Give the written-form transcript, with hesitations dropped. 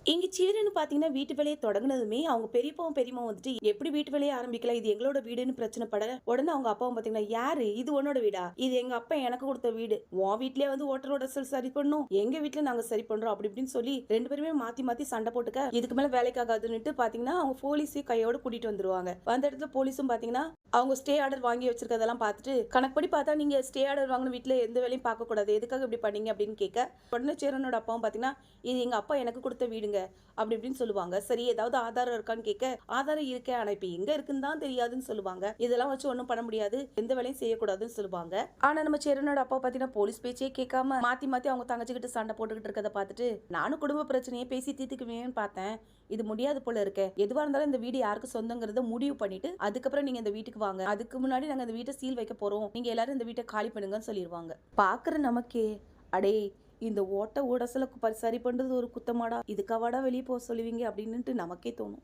இங்க சேருன்னு பார்த்தீங்கன்னா, வீட்டு வேலைய தொடங்குனதுமே, அவங்க பெரியப்பாவும், பெரியம்மாவும் வந்துட்டு, "எப்படி வீட்டு வேலைய ஆரம்பிக்கலாம்? இது எங்களோட வீடுன்னு" பிரச்சனை பட, உடனே அவங்க அப்பாவும் பார்த்தீங்கன்னா, "யாரு? இது உன்னோட வீடா? இது எங்க அப்பா எனக்கு குடுத்த வீடு. உன் வீட்லயே வந்து ஓட்டர் உடசல் சரி பண்ணணும். எங்க வீட்ல நாங்க சரி பண்றோம்." அப்படி இப்படின்னு சொல்லி 2 பேருமே மாத்தி மாத்தி சண்டை போட்டுக்க, இதுக்கு மேல வேலைக்காகாதுன்னுட்டு பார்த்தீங்கன்னா, அவங்க போலீஸையும் கையோட கூட்டிட்டு வந்துருவாங்க. வந்த இடத்துல போலீஸும் பார்த்தீங்கன்னா, அவங்க ஸ்டே ஆர்டர் வாங்கி வச்சிருக்கதெல்லாம் பார்த்துட்டு, "கணக்குப்படி பார்த்தா நீங்க ஸ்டே ஆர்டர் வாங்குன வீட்ல எந்த வேலையும் பார்க்கக்கூடாது. எதுக்காக இப்படி பண்ணீங்க?" அப்படின்னு கேட்க, உடனே சேரனோட அப்பாவும் பார்த்தீங்கன்னா, "இது எங்க அப்பா எனக்கு குடுத்த வீடுங்க." அப்படி இப்படின்னு சொல்லுவாங்க. சரி ஏதாவது ஆதாரம் இருக்கான்னு கேட்க, ஆதாரம் இருக்கே. ஆனா இப்ப எங்க இருக்குன்னு தான் தெரியாதுன்னு சொல்லுவாங்க. இதெல்லாம் வச்சு ஒண்ணும் பண்ண முடியாது. எந்த வேலையும் செய்யக்கூடாதுன்னு சொல்லுவாங்க. ஆனா நம்ம சேரனோட அப்பா பாத்தீங்கன்னா போலீஸ் பேச்சே கேட்காம மாத்தி மாத்தி அவங்க தங்கச்சிக்கிட்டு சண்டை போட்டுக்கிட்டு இருக்கத பார்த்துட்டு, நானும் குடும்ப பிரச்சனையை பேசி தீர்த்துக்குவேன்னு பார்த்தேன். இது முடியாது போல இருக்கே. எதுவா இருந்தாலும் இந்த வீடு யாருக்கு சொந்தங்கிறத முடிவு பண்ணிட்டு, அதுக்கப்புறம் நீங்க இந்த வீட்டுக்கு வாங்க. அதுக்கு முன்னாடி நாங்க இந்த வீட்டை சீல் வைக்க போறோம். நீங்க எல்லாரும் இந்த வீட்டை காலி பண்ணுங்கன்னு சொல்லிடுவாங்க. பாக்குற நமக்கே, அடே இந்த ஓட்ட உடசல சரி பண்றது ஒரு குத்தமாடா, இதுக்காவாடா வெளியே போக சொல்லுவீங்க அப்படின்னுட்டு நமக்கே தோணும்.